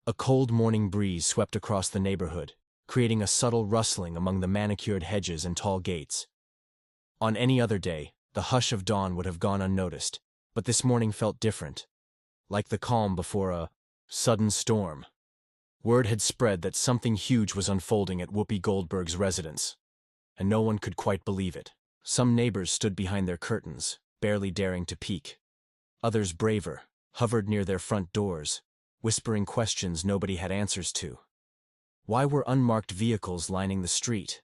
A cold morning breeze swept across the neighborhood, creating a subtle rustling among the manicured hedges and tall gates. On any other day, the hush of dawn would have gone unnoticed, but this morning felt different, like the calm before a sudden storm. Word had spread that something huge was unfolding at Whoopi Goldberg's residence, and no one could quite believe it. Some neighbors stood behind their curtains, barely daring to peek. Others, braver, hovered near their front doors, whispering questions nobody had answers to. Why were unmarked vehicles lining the street?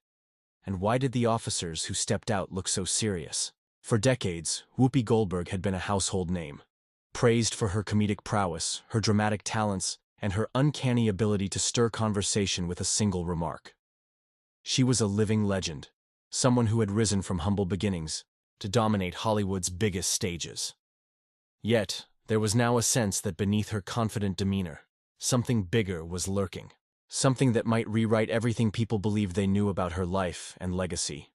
And why did the officers who stepped out look so serious? For decades, Whoopi Goldberg had been a household name, praised for her comedic prowess, her dramatic talents, and her uncanny ability to stir conversation with a single remark. She was a living legend, someone who had risen from humble beginnings to dominate Hollywood's biggest stages. Yet, there was now a sense that beneath her confident demeanor, something bigger was lurking, something that might rewrite everything people believed they knew about her life and legacy.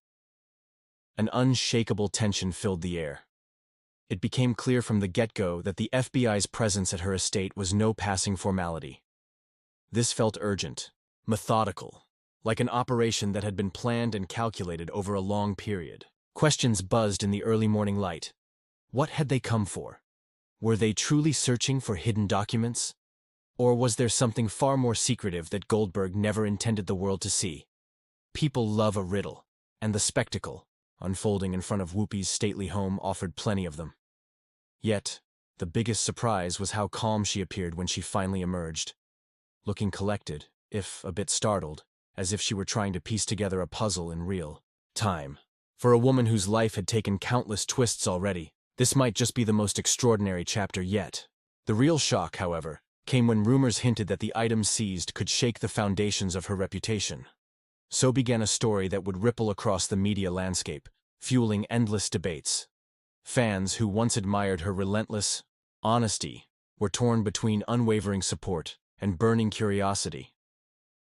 An unshakable tension filled the air. It became clear from the get-go that the FBI's presence at her estate was no passing formality. This felt urgent, methodical, like an operation that had been planned and calculated over a long period. Questions buzzed in the early morning light. What had they come for? Were they truly searching for hidden documents? Or was there something far more secretive that Goldberg never intended the world to see? People love a riddle, and the spectacle, unfolding in front of Whoopi's stately home, offered plenty of them. Yet, the biggest surprise was how calm she appeared when she finally emerged, looking collected, if a bit startled, as if she were trying to piece together a puzzle in real time. For a woman whose life had taken countless twists already, this might just be the most extraordinary chapter yet. The real shock, however, came when rumors hinted that the items seized could shake the foundations of her reputation. So began a story that would ripple across the media landscape, fueling endless debates. Fans who once admired her relentless honesty were torn between unwavering support and burning curiosity.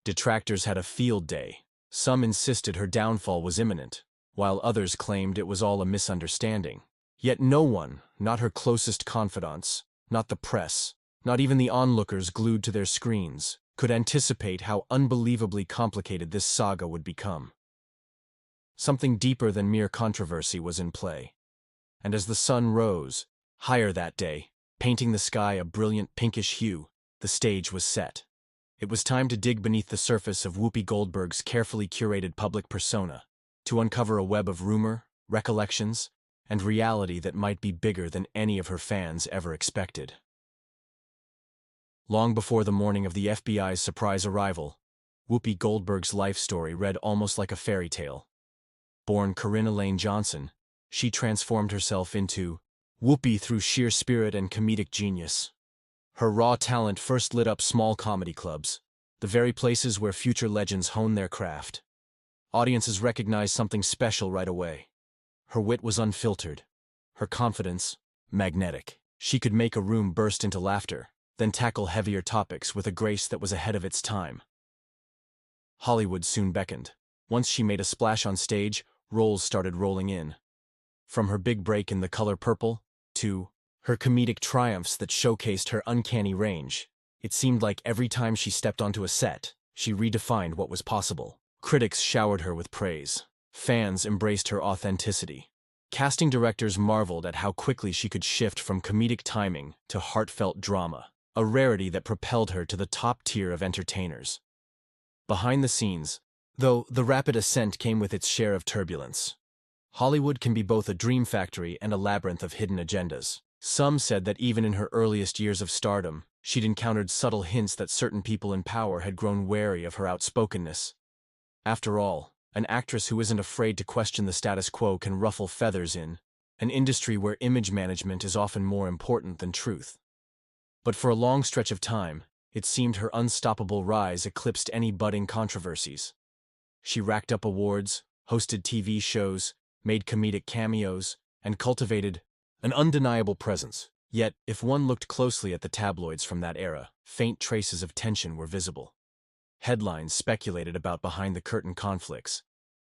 Detractors had a field day. Some insisted her downfall was imminent, while others claimed it was all a misunderstanding. Yet no one, not her closest confidants, not the press, not even the onlookers glued to their screens, could anticipate how unbelievably complicated this saga would become. Something deeper than mere controversy was in play. And as the sun rose, higher that day, painting the sky a brilliant pinkish hue, the stage was set. It was time to dig beneath the surface of Whoopi Goldberg's carefully curated public persona, to uncover a web of rumor, recollections, and reality that might be bigger than any of her fans ever expected. Long before the morning of the FBI's surprise arrival, Whoopi Goldberg's life story read almost like a fairy tale. Born Corinne Elaine Johnson, she transformed herself into Whoopi through sheer spirit and comedic genius. Her raw talent first lit up small comedy clubs, the very places where future legends hone their craft. Audiences recognized something special right away. Her wit was unfiltered, her confidence magnetic. She could make a room burst into laughter, then tackle heavier topics with a grace that was ahead of its time. Hollywood soon beckoned. Once she made a splash on stage, roles started rolling in. From her big break in The Color Purple, to her comedic triumphs that showcased her uncanny range, it seemed like every time she stepped onto a set, she redefined what was possible. Critics showered her with praise. Fans embraced her authenticity. Casting directors marveled at how quickly she could shift from comedic timing to heartfelt drama, a rarity that propelled her to the top tier of entertainers. Behind the scenes, though, the rapid ascent came with its share of turbulence. Hollywood can be both a dream factory and a labyrinth of hidden agendas. Some said that even in her earliest years of stardom, she'd encountered subtle hints that certain people in power had grown wary of her outspokenness. After all, an actress who isn't afraid to question the status quo can ruffle feathers in an industry where image management is often more important than truth. But for a long stretch of time, it seemed her unstoppable rise eclipsed any budding controversies. She racked up awards, hosted TV shows, made comedic cameos, and cultivated an undeniable presence. Yet, if one looked closely at the tabloids from that era, faint traces of tension were visible. Headlines speculated about behind-the-curtain conflicts,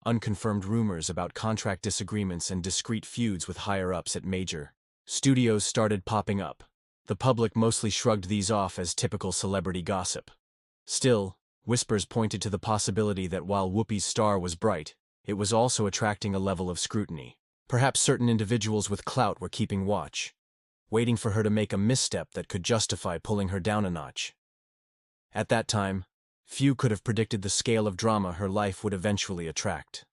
unconfirmed rumors about contract disagreements and discreet feuds with higher-ups at major studios started popping up, The public mostly shrugged these off as typical celebrity gossip. Still, whispers pointed to the possibility that while Whoopi's star was bright, it was also attracting a level of scrutiny. Perhaps certain individuals with clout were keeping watch, waiting for her to make a misstep that could justify pulling her down a notch. At that time, few could have predicted the scale of drama her life would eventually attract.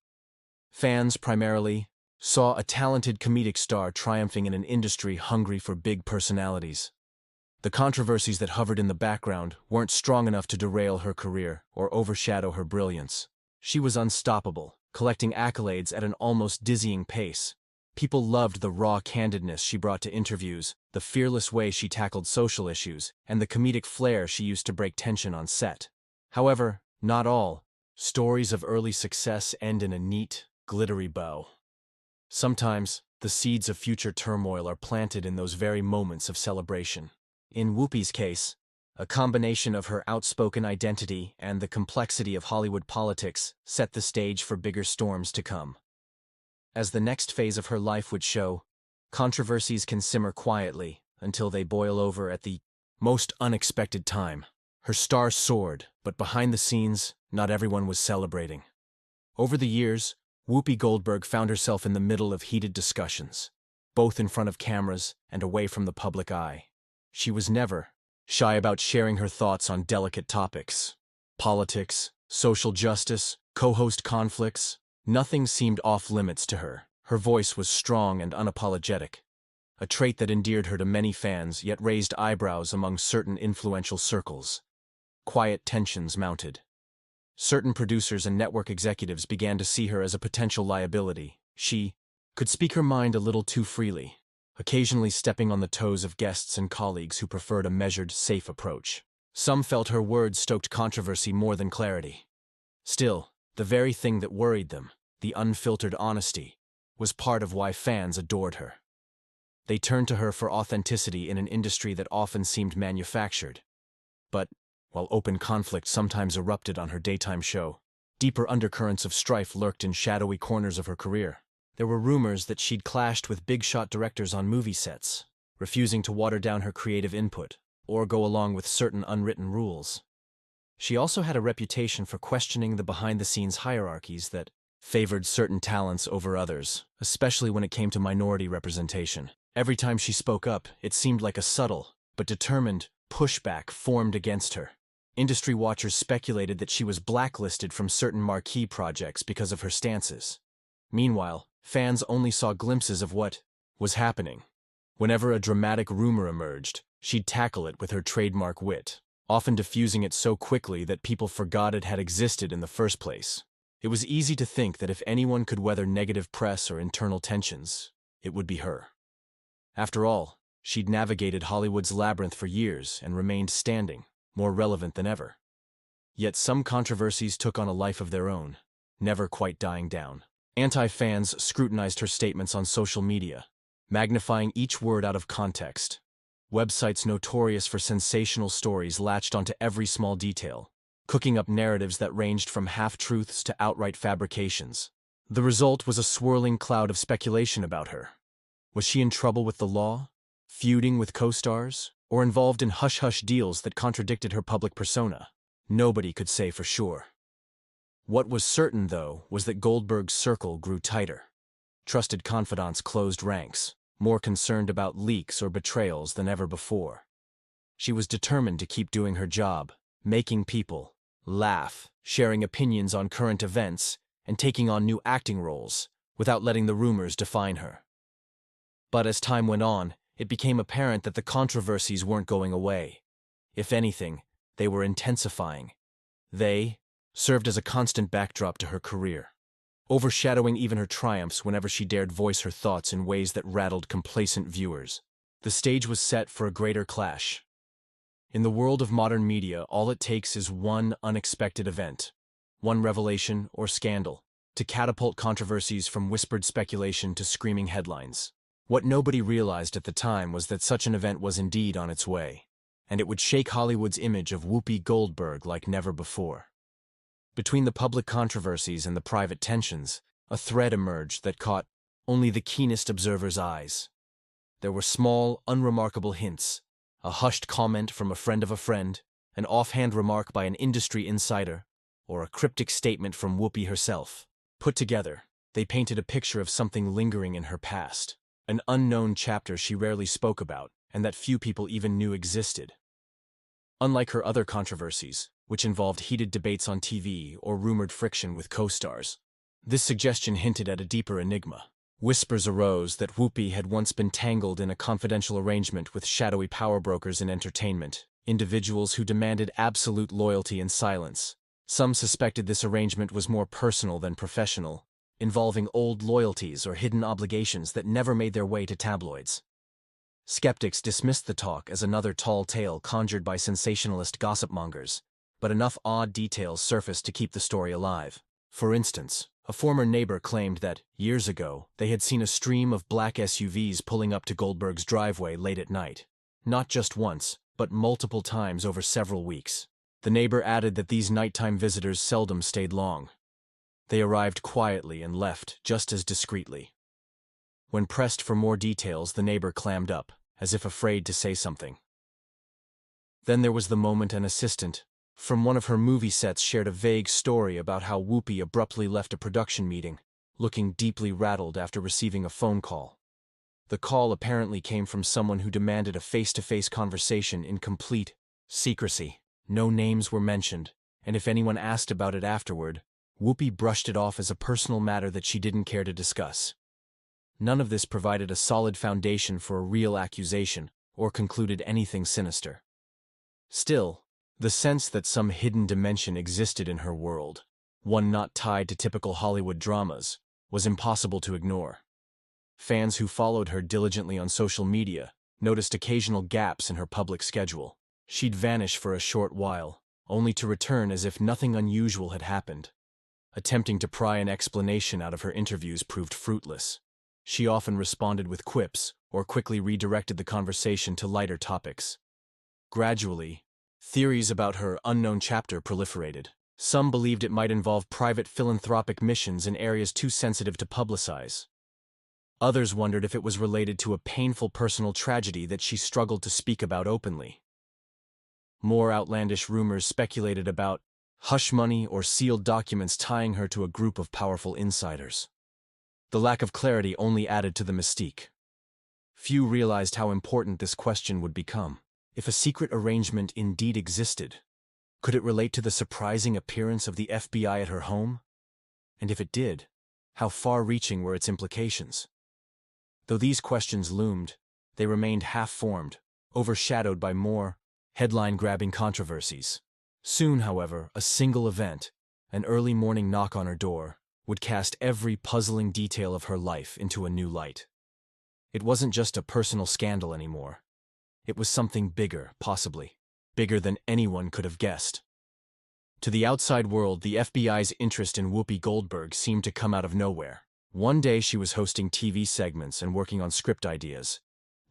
Fans, primarily, saw a talented comedic star triumphing in an industry hungry for big personalities. The controversies that hovered in the background weren't strong enough to derail her career or overshadow her brilliance. She was unstoppable, collecting accolades at an almost dizzying pace. People loved the raw candidness she brought to interviews, the fearless way she tackled social issues, and the comedic flair she used to break tension on set. However, not all stories of early success end in a neat, glittery bow. Sometimes, the seeds of future turmoil are planted in those very moments of celebration. In Whoopi's case, a combination of her outspoken identity and the complexity of Hollywood politics set the stage for bigger storms to come. As the next phase of her life would show, controversies can simmer quietly until they boil over at the most unexpected time. Her star soared, but behind the scenes, not everyone was celebrating. Over the years, Whoopi Goldberg found herself in the middle of heated discussions, both in front of cameras and away from the public eye. She was never shy about sharing her thoughts on delicate topics. Politics, social justice, co-host conflicts, nothing seemed off-limits to her. Her voice was strong and unapologetic, a trait that endeared her to many fans yet raised eyebrows among certain influential circles. Quiet tensions mounted. Certain producers and network executives began to see her as a potential liability. She could speak her mind a little too freely, occasionally stepping on the toes of guests and colleagues who preferred a measured, safe approach. Some felt her words stoked controversy more than clarity. Still, the very thing that worried them, the unfiltered honesty, was part of why fans adored her. They turned to her for authenticity in an industry that often seemed manufactured. But, while open conflict sometimes erupted on her daytime show, deeper undercurrents of strife lurked in shadowy corners of her career. There were rumors that she'd clashed with big-shot directors on movie sets, refusing to water down her creative input or go along with certain unwritten rules. She also had a reputation for questioning the behind-the-scenes hierarchies that favored certain talents over others, especially when it came to minority representation. Every time she spoke up, it seemed like a subtle, but determined, pushback formed against her. Industry watchers speculated that she was blacklisted from certain marquee projects because of her stances. Meanwhile, fans only saw glimpses of what was happening. Whenever a dramatic rumor emerged, she'd tackle it with her trademark wit, often diffusing it so quickly that people forgot it had existed in the first place. It was easy to think that if anyone could weather negative press or internal tensions, it would be her. After all, she'd navigated Hollywood's labyrinth for years and remained standing, more relevant than ever. Yet some controversies took on a life of their own, never quite dying down. Anti-fans scrutinized her statements on social media, magnifying each word out of context. Websites notorious for sensational stories latched onto every small detail, cooking up narratives that ranged from half-truths to outright fabrications. The result was a swirling cloud of speculation about her. Was she in trouble with the law, feuding with co-stars, or involved in hush-hush deals that contradicted her public persona? Nobody could say for sure. What was certain, though, was that Goldberg's circle grew tighter. Trusted confidants closed ranks, more concerned about leaks or betrayals than ever before. She was determined to keep doing her job, making people laugh, sharing opinions on current events, and taking on new acting roles, without letting the rumors define her. But as time went on, it became apparent that the controversies weren't going away. If anything, they were intensifying. They served as a constant backdrop to her career, overshadowing even her triumphs whenever she dared voice her thoughts in ways that rattled complacent viewers. The stage was set for a greater clash. In the world of modern media, all it takes is one unexpected event, one revelation or scandal, to catapult controversies from whispered speculation to screaming headlines. What nobody realized at the time was that such an event was indeed on its way, and it would shake Hollywood's image of Whoopi Goldberg like never before. Between the public controversies and the private tensions, a thread emerged that caught only the keenest observer's eyes. There were small, unremarkable hints, a hushed comment from a friend, an offhand remark by an industry insider, or a cryptic statement from Whoopi herself. Put together, they painted a picture of something lingering in her past, an unknown chapter she rarely spoke about, and that few people even knew existed. Unlike her other controversies, which involved heated debates on TV or rumored friction with co-stars, this suggestion hinted at a deeper enigma. Whispers arose that Whoopi had once been tangled in a confidential arrangement with shadowy power brokers in entertainment, individuals who demanded absolute loyalty and silence. Some suspected this arrangement was more personal than professional, involving old loyalties or hidden obligations that never made their way to tabloids. Skeptics dismissed the talk as another tall tale conjured by sensationalist gossipmongers, but enough odd details surfaced to keep the story alive. For instance, a former neighbor claimed that, years ago, they had seen a stream of black SUVs pulling up to Goldberg's driveway late at night. Not just once, but multiple times over several weeks. The neighbor added that these nighttime visitors seldom stayed long. They arrived quietly and left just as discreetly. When pressed for more details, the neighbor clammed up, as if afraid to say something. Then there was the moment an assistant from one of her movie sets shared a vague story about how Whoopi abruptly left a production meeting, looking deeply rattled after receiving a phone call. The call apparently came from someone who demanded a face-to-face conversation in complete secrecy. No names were mentioned, and if anyone asked about it afterward, Whoopi brushed it off as a personal matter that she didn't care to discuss. None of this provided a solid foundation for a real accusation or concluded anything sinister. Still, the sense that some hidden dimension existed in her world, one not tied to typical Hollywood dramas, was impossible to ignore. Fans who followed her diligently on social media noticed occasional gaps in her public schedule. She'd vanish for a short while, only to return as if nothing unusual had happened. Attempting to pry an explanation out of her interviews proved fruitless. She often responded with quips or quickly redirected the conversation to lighter topics. Gradually, theories about her unknown chapter proliferated. Some believed it might involve private philanthropic missions in areas too sensitive to publicize. Others wondered if it was related to a painful personal tragedy that she struggled to speak about openly. More outlandish rumors speculated about hush money or sealed documents tying her to a group of powerful insiders. The lack of clarity only added to the mystique. Few realized how important this question would become. If a secret arrangement indeed existed, could it relate to the surprising appearance of the FBI at her home? And if it did, how far-reaching were its implications? Though these questions loomed, they remained half-formed, overshadowed by more headline-grabbing controversies. Soon, however, a single event, an early morning knock on her door, would cast every puzzling detail of her life into a new light. It wasn't just a personal scandal anymore. It was something bigger, possibly, bigger than anyone could have guessed. To the outside world, the FBI's interest in Whoopi Goldberg seemed to come out of nowhere. One day she was hosting TV segments and working on script ideas.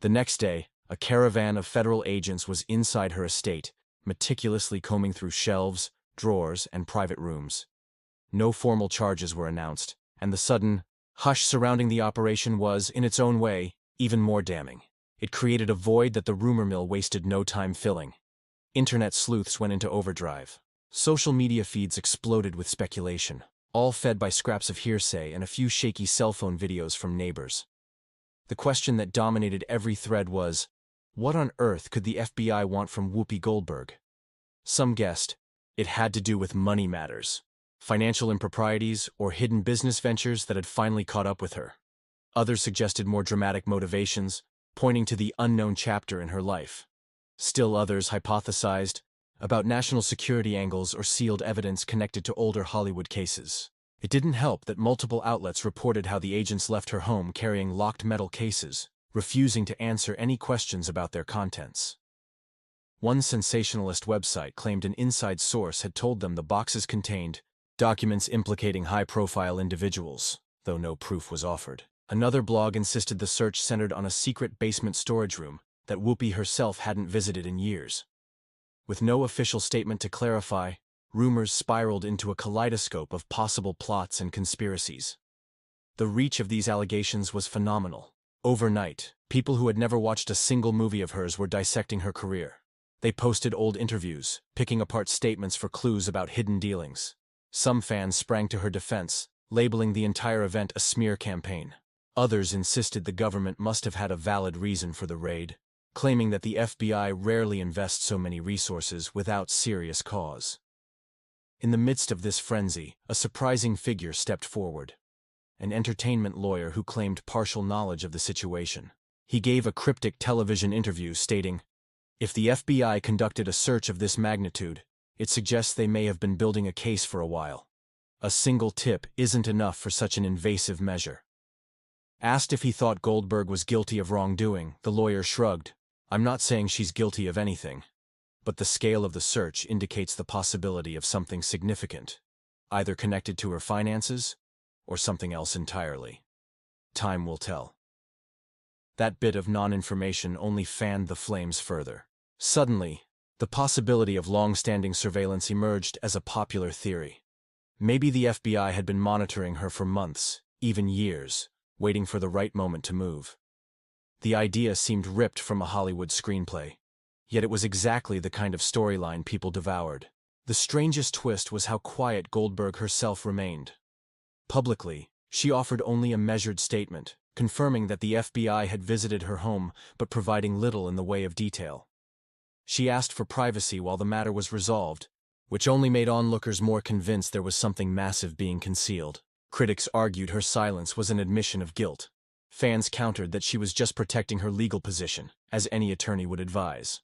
The next day, a caravan of federal agents was inside her estate, meticulously combing through shelves, drawers, and private rooms. No formal charges were announced, and the sudden hush surrounding the operation was, in its own way, even more damning. It created a void that the rumor mill wasted no time filling. Internet sleuths went into overdrive. Social media feeds exploded with speculation, all fed by scraps of hearsay and a few shaky cell phone videos from neighbors. The question that dominated every thread was, what on earth could the FBI want from Whoopi Goldberg? Some guessed it had to do with money matters, financial improprieties, or hidden business ventures that had finally caught up with her. Others suggested more dramatic motivations, pointing to the unknown chapter in her life. Still others hypothesized about national security angles or sealed evidence connected to older Hollywood cases. It didn't help that multiple outlets reported how the agents left her home carrying locked metal cases, refusing to answer any questions about their contents. One sensationalist website claimed an inside source had told them the boxes contained documents implicating high-profile individuals, though no proof was offered. Another blog insisted the search centered on a secret basement storage room that Whoopi herself hadn't visited in years. With no official statement to clarify, rumors spiraled into a kaleidoscope of possible plots and conspiracies. The reach of these allegations was phenomenal. Overnight, people who had never watched a single movie of hers were dissecting her career. They posted old interviews, picking apart statements for clues about hidden dealings. Some fans sprang to her defense, labeling the entire event a smear campaign. Others insisted the government must have had a valid reason for the raid, claiming that the FBI rarely invests so many resources without serious cause. In the midst of this frenzy, a surprising figure stepped forward. An entertainment lawyer who claimed partial knowledge of the situation. He gave a cryptic television interview stating, "If the FBI conducted a search of this magnitude, it suggests they may have been building a case for a while. A single tip isn't enough for such an invasive measure." Asked if he thought Goldberg was guilty of wrongdoing, the lawyer shrugged. "I'm not saying she's guilty of anything, but the scale of the search indicates the possibility of something significant, either connected to her finances or something else entirely. Time will tell." That bit of non-information only fanned the flames further. Suddenly, the possibility of long-standing surveillance emerged as a popular theory. Maybe the FBI had been monitoring her for months, even years, waiting for the right moment to move. The idea seemed ripped from a Hollywood screenplay, yet it was exactly the kind of storyline people devoured. The strangest twist was how quiet Goldberg herself remained. Publicly, she offered only a measured statement, confirming that the FBI had visited her home but providing little in the way of detail. She asked for privacy while the matter was resolved, which only made onlookers more convinced there was something massive being concealed. Critics argued her silence was an admission of guilt. Fans countered that she was just protecting her legal position, as any attorney would advise.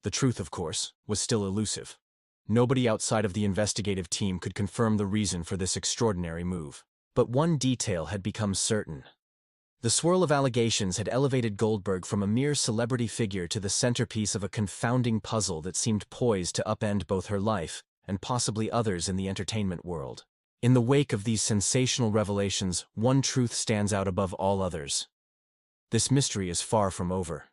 The truth, of course, was still elusive. Nobody outside of the investigative team could confirm the reason for this extraordinary move. But one detail had become certain. The swirl of allegations had elevated Goldberg from a mere celebrity figure to the centerpiece of a confounding puzzle that seemed poised to upend both her life and possibly others in the entertainment world. In the wake of these sensational revelations, one truth stands out above all others. This mystery is far from over.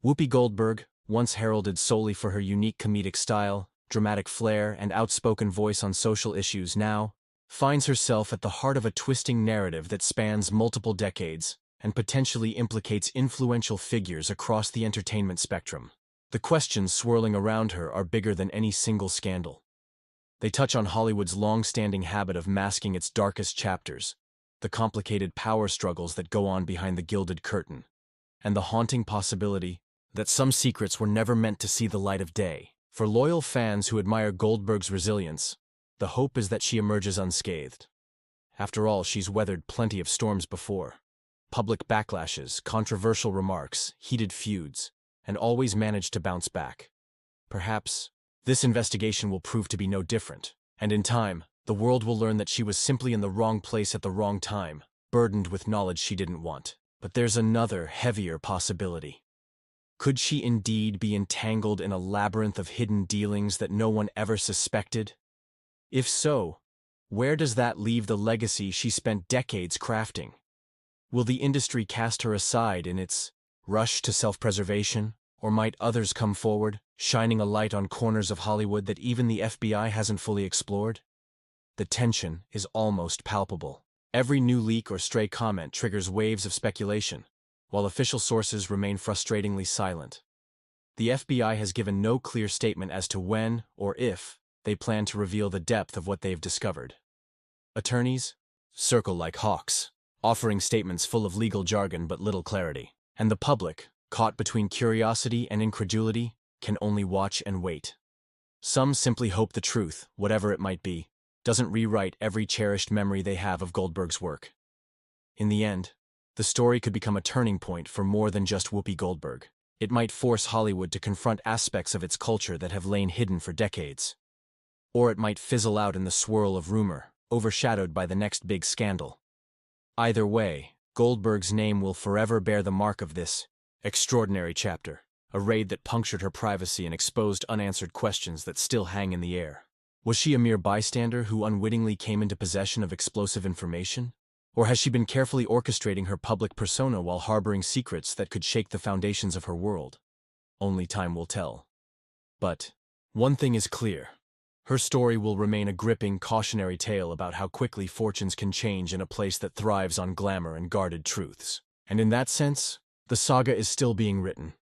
Whoopi Goldberg, once heralded solely for her unique comedic style, dramatic flair, and outspoken voice on social issues, now finds herself at the heart of a twisting narrative that spans multiple decades and potentially implicates influential figures across the entertainment spectrum. The questions swirling around her are bigger than any single scandal. They touch on Hollywood's long-standing habit of masking its darkest chapters, the complicated power struggles that go on behind the gilded curtain, and the haunting possibility that some secrets were never meant to see the light of day. For loyal fans who admire Goldberg's resilience, the hope is that she emerges unscathed. After all, she's weathered plenty of storms before. Public backlashes, controversial remarks, heated feuds, and always managed to bounce back. Perhaps this investigation will prove to be no different, and in time, the world will learn that she was simply in the wrong place at the wrong time, burdened with knowledge she didn't want. But there's another, heavier possibility. Could she indeed be entangled in a labyrinth of hidden dealings that no one ever suspected? If so, where does that leave the legacy she spent decades crafting? Will the industry cast her aside in its rush to self-preservation, or might others come forward, shining a light on corners of Hollywood that even the FBI hasn't fully explored? The tension is almost palpable. Every new leak or stray comment triggers waves of speculation, while official sources remain frustratingly silent. The FBI has given no clear statement as to when or if they plan to reveal the depth of what they've discovered. Attorneys circle like hawks, offering statements full of legal jargon but little clarity. And the public, caught between curiosity and incredulity, can only watch and wait. Some simply hope the truth, whatever it might be, doesn't rewrite every cherished memory they have of Goldberg's work. In the end, the story could become a turning point for more than just Whoopi Goldberg. It might force Hollywood to confront aspects of its culture that have lain hidden for decades. Or it might fizzle out in the swirl of rumor, overshadowed by the next big scandal. Either way, Goldberg's name will forever bear the mark of this extraordinary chapter, a raid that punctured her privacy and exposed unanswered questions that still hang in the air. Was she a mere bystander who unwittingly came into possession of explosive information? Or has she been carefully orchestrating her public persona while harboring secrets that could shake the foundations of her world? Only time will tell. But one thing is clear. Her story will remain a gripping, cautionary tale about how quickly fortunes can change in a place that thrives on glamour and guarded truths. And in that sense, the saga is still being written.